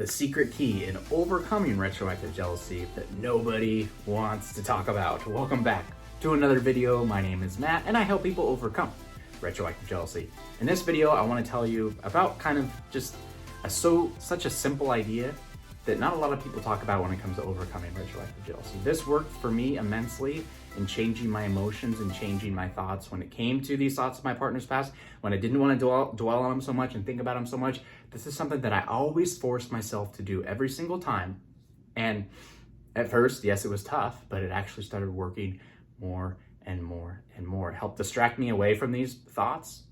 The secret key in overcoming retroactive jealousy that nobody wants to talk about. Welcome back to another video. My name is Matt and I help people overcome retroactive jealousy. In this video, I want to tell you about kind of just such a simple idea that not a lot of people talk about when it comes to overcoming retroactive jealousy. This worked for me immensely in changing my emotions and changing my thoughts when it came to these thoughts of my partner's past, when I didn't want to dwell on them so much and think about them so much. This is something that I always forced myself to do every single time. And at first, yes, it was tough, but it actually started working more and more and more. It helped distract me away from these thoughts.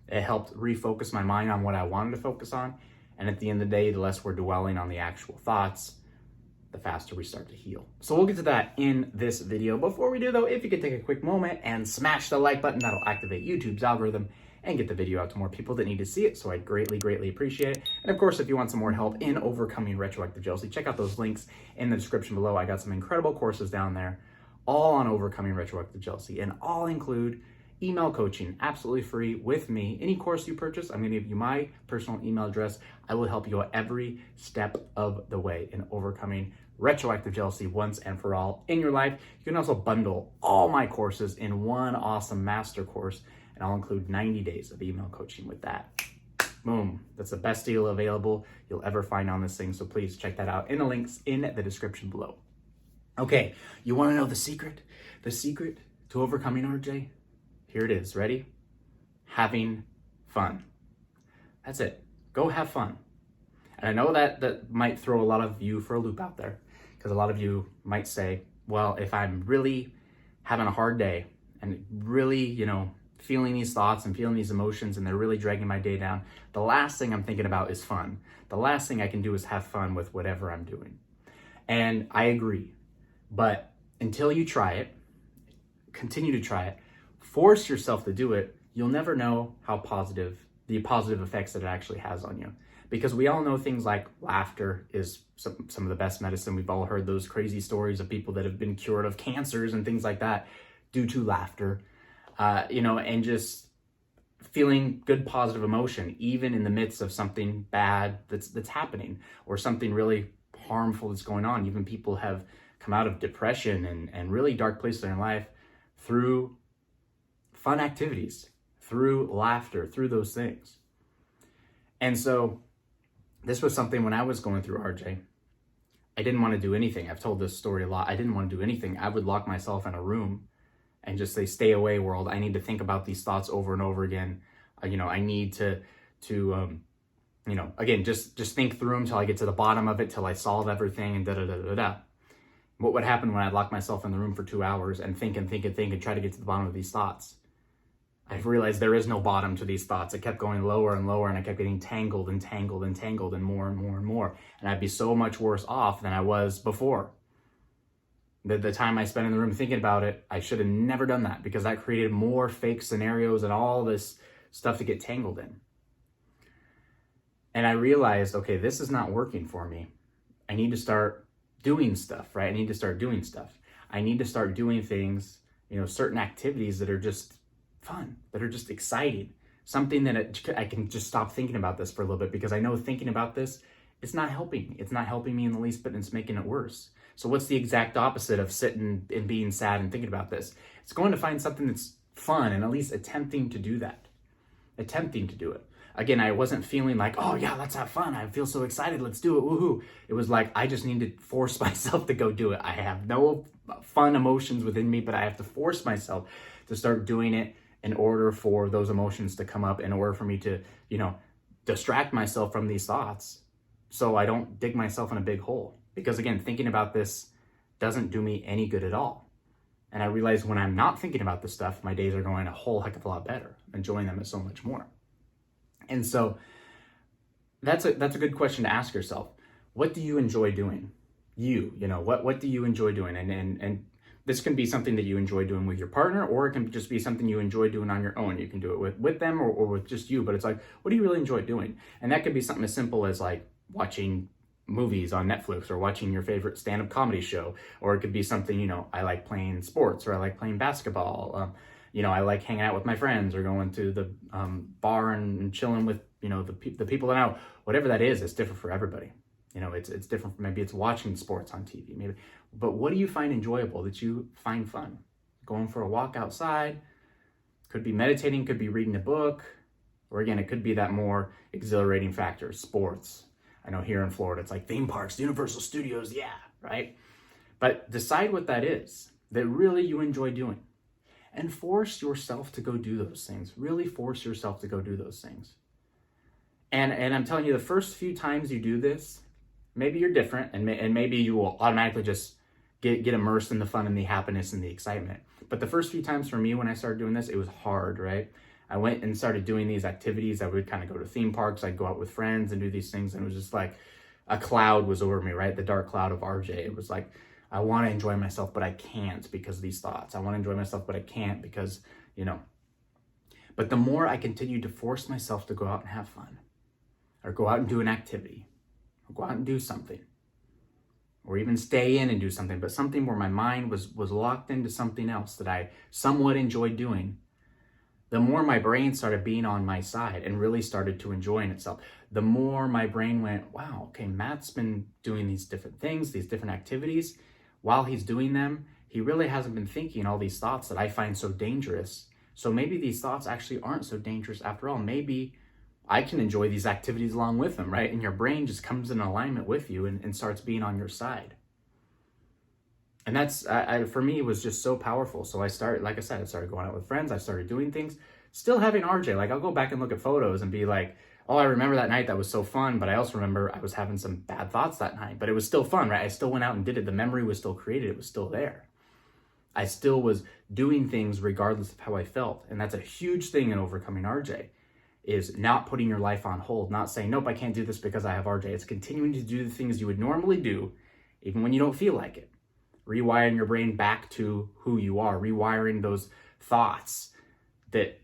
It helped refocus my mind on what I wanted to focus on. And at the end of the day, the less we're dwelling on the actual thoughts, the faster we start to heal. So we'll get to that in this video. Before we do though, if you could take a quick moment and smash the like button, that'll activate YouTube's algorithm and get the video out to more people that need to see it. So I'd greatly, greatly appreciate it. And of course, if you want some more help in overcoming retroactive jealousy, check out those links in the description below. I got some incredible courses down there, all on overcoming retroactive jealousy, and all include email coaching, absolutely free with me. Any course you purchase, I'm gonna give you my personal email address. I will help you out every step of the way in overcoming retroactive jealousy once and for all in your life. You can also bundle all my courses in one awesome master course, and I'll include 90 days of email coaching with that. Boom, that's the best deal available you'll ever find on this thing. So please check that out in the links in the description below. Okay, you wanna know the secret? The secret to overcoming RJ? Here it is, ready? Having fun. That's it, go have fun. And I know that might throw a lot of you for a loop out there, because a lot of you might say, well, if I'm really having a hard day and really, feeling these thoughts and feeling these emotions and they're really dragging my day down, the last thing I'm thinking about is fun. The last thing I can do is have fun with whatever I'm doing. And I agree, but until you try it, continue to try it, force yourself to do it, you'll never know how the positive effects that it actually has on you. Because we all know things like laughter is some of the best medicine. We've all heard those crazy stories of people that have been cured of cancers and things like that due to laughter, and just feeling good positive emotion, even in the midst of something bad that's happening or something really harmful that's going on. Even people have come out of depression and really dark places in their life through fun activities, through laughter, through those things. And so this was something when I was going through RJ, I didn't want to do anything. I've told this story a lot. I didn't want to do anything. I would lock myself in a room and just say, stay away world. I need to think about these thoughts over and over again. I need to again, just think through them till I get to the bottom of it, till I solve everything and da-da-da-da-da. What would happen when I locked myself in the room for 2 hours and think and try to get to the bottom of these thoughts? I've realized there is no bottom to these thoughts. It kept going lower and lower, and I kept getting tangled and tangled and tangled and more and more and more. And I'd be so much worse off than I was before. The time I spent in the room thinking about it, I should have never done that, because that created more fake scenarios and all this stuff to get tangled in. And I realized, okay, this is not working for me. I need to start doing stuff, right? I need to start doing stuff. I need to start doing things, certain activities that are just fun, that are just exciting, something that I can just stop thinking about this for a little bit, because I know thinking about this, it's not helping me in the least bit, and it's making it worse. So what's the exact opposite of sitting and being sad and thinking about this? It's going to find something that's fun and at least attempting to do that, attempting to do it. Again, I wasn't feeling like, oh yeah, let's have fun, I feel so excited, let's do it, woohoo. It was like, I just need to force myself to go do it. I have no fun emotions within me, but I have to force myself to start doing it in order for those emotions to come up, in order for me to, distract myself from these thoughts so I don't dig myself in a big hole. Because again, thinking about this doesn't do me any good at all. And I realize when I'm not thinking about this stuff, my days are going a whole heck of a lot better. I'm enjoying them so much more. And so that's a good question to ask yourself. What do you enjoy doing? What do you enjoy doing? And this can be something that you enjoy doing with your partner, or it can just be something you enjoy doing on your own. You can do it with them or with just you, but it's like, what do you really enjoy doing? And that could be something as simple as like watching movies on Netflix or watching your favorite stand-up comedy show. Or it could be something, I like playing sports, or I like playing basketball. I like hanging out with my friends, or going to the bar and chilling with, the people that I know. Whatever that is, it's different for everybody. You know, it's different. Maybe it's watching sports on TV, maybe. But what do you find enjoyable, that you find fun? Going for a walk outside, could be meditating, could be reading a book, or again, it could be that more exhilarating factor, sports. I know here in Florida, it's like theme parks, Universal Studios, yeah, right? But decide what that is that really you enjoy doing, and force yourself to go do those things. Really force yourself to go do those things. And I'm telling you, the first few times you do this, maybe you're different, and maybe you will automatically just get immersed in the fun and the happiness and the excitement. But the first few times for me when I started doing this, it was hard, right? I went and started doing these activities. I would kind of go to theme parks. I'd go out with friends and do these things. And it was just like a cloud was over me, right? The dark cloud of RJ. It was like, I want to enjoy myself, but I can't because of these thoughts. I want to enjoy myself, but I can't because, you know. But the more I continued to force myself to go out and have fun, or go out and do an activity, or go out and do something, or even stay in and do something, but something where my mind was locked into something else that I somewhat enjoyed doing, the more my brain started being on my side and really started to enjoying itself. The more my brain went, wow, okay, Matt's been doing these different things, these different activities. While he's doing them, he really hasn't been thinking all these thoughts that I find so dangerous. So maybe these thoughts actually aren't so dangerous after all. Maybe I can enjoy these activities along with them, right? And your brain just comes in alignment with you and starts being on your side. And that's, for me, it was just so powerful. So I started, like I said, I started going out with friends. I started doing things, still having RJ. Like, I'll go back and look at photos and be like, oh, I remember that night. That was so fun. But I also remember I was having some bad thoughts that night. But it was still fun, right? I still went out and did it. The memory was still created. It was still there. I still was doing things regardless of how I felt. And that's a huge thing in overcoming RJ, is not putting your life on hold, not saying, nope, I can't do this because I have RJ. It's continuing to do the things you would normally do, even when you don't feel like it. Rewiring your brain back to who you are, rewiring those thoughts that,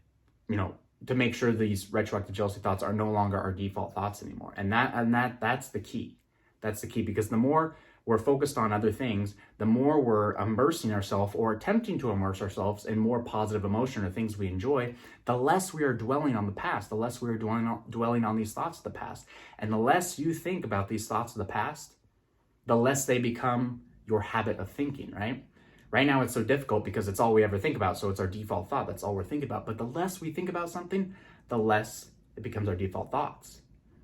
you know, to make sure these retroactive jealousy thoughts are no longer our default thoughts anymore. And that's the key. That's the key, because the more we're focused on other things, the more we're immersing ourselves or attempting to immerse ourselves in more positive emotion or things we enjoy, the less we are dwelling on the past, the less we are dwelling on these thoughts of the past. And the less you think about these thoughts of the past, the less they become your habit of thinking, right? Right now it's so difficult because it's all we ever think about. So it's our default thought. That's all we're thinking about. But the less we think about something, the less it becomes our default thoughts.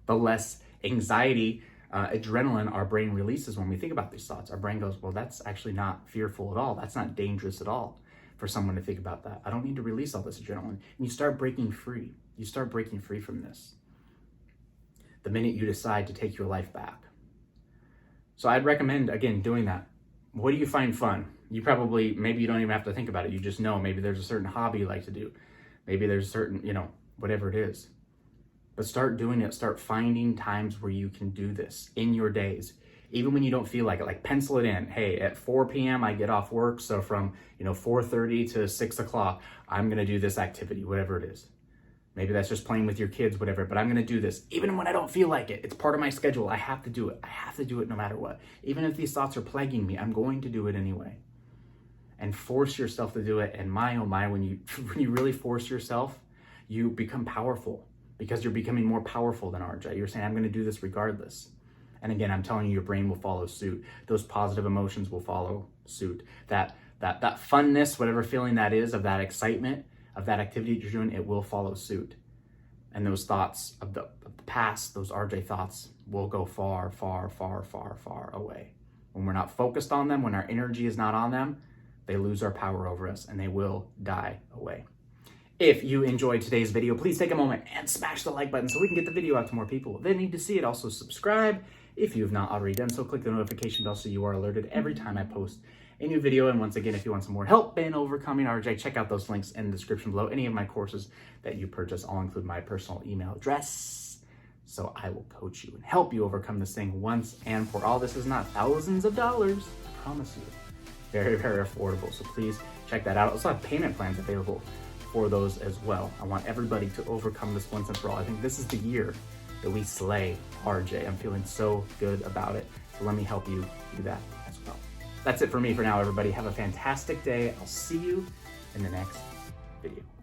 The less anxiety, adrenaline our brain releases when we think about these thoughts. Our brain goes, well, that's actually not fearful at all. That's not dangerous at all for someone to think about that. I don't need to release all this adrenaline. And you start breaking free. You start breaking free from this the minute you decide to take your life back. So I'd recommend, again, doing that. What do you find fun? You probably, maybe you don't even have to think about it. You just know. Maybe there's a certain hobby you like to do. Maybe there's certain, you know, whatever it is. But start doing it. Start finding times where you can do this in your days. Even when you don't feel like it, like pencil it in. Hey, at 4 p.m. I get off work. So from, 4:30 to 6 o'clock, I'm going to do this activity, whatever it is. Maybe that's just playing with your kids, whatever, but I'm going to do this. Even when I don't feel like it, it's part of my schedule. I have to do it. I have to do it no matter what. Even if these thoughts are plaguing me, I'm going to do it anyway. And force yourself to do it. And my, oh my, when you really force yourself, you become powerful, because you're becoming more powerful than RJ. You're saying, I'm going to do this regardless. And again, I'm telling you, your brain will follow suit. Those positive emotions will follow suit. That funness, whatever feeling that is, of that excitement, of that activity that you're doing, it will follow suit. And those thoughts of the past, those RJ thoughts, will go far, far, far, far, far away. When we're not focused on them, when our energy is not on them, they lose our power over us and they will die away. If you enjoyed today's video, please take a moment and smash the like button so we can get the video out to more people that need to see it. Also subscribe if you have not already done so. Click the notification bell so you are alerted every time I post a new video. And once again, if you want some more help in overcoming RJ, check out those links in the description below. Any of my courses that you purchase, I'll include my personal email address. So I will coach you and help you overcome this thing once and for all. This is not thousands of dollars, I promise you. Very, very affordable. So please check that out. I also have payment plans available for those as well. I want everybody to overcome this once and for all. I think this is the year that we slay RJ. I'm feeling so good about it. So let me help you do that as well. That's it for me for now, everybody. Have a fantastic day. I'll see you in the next video.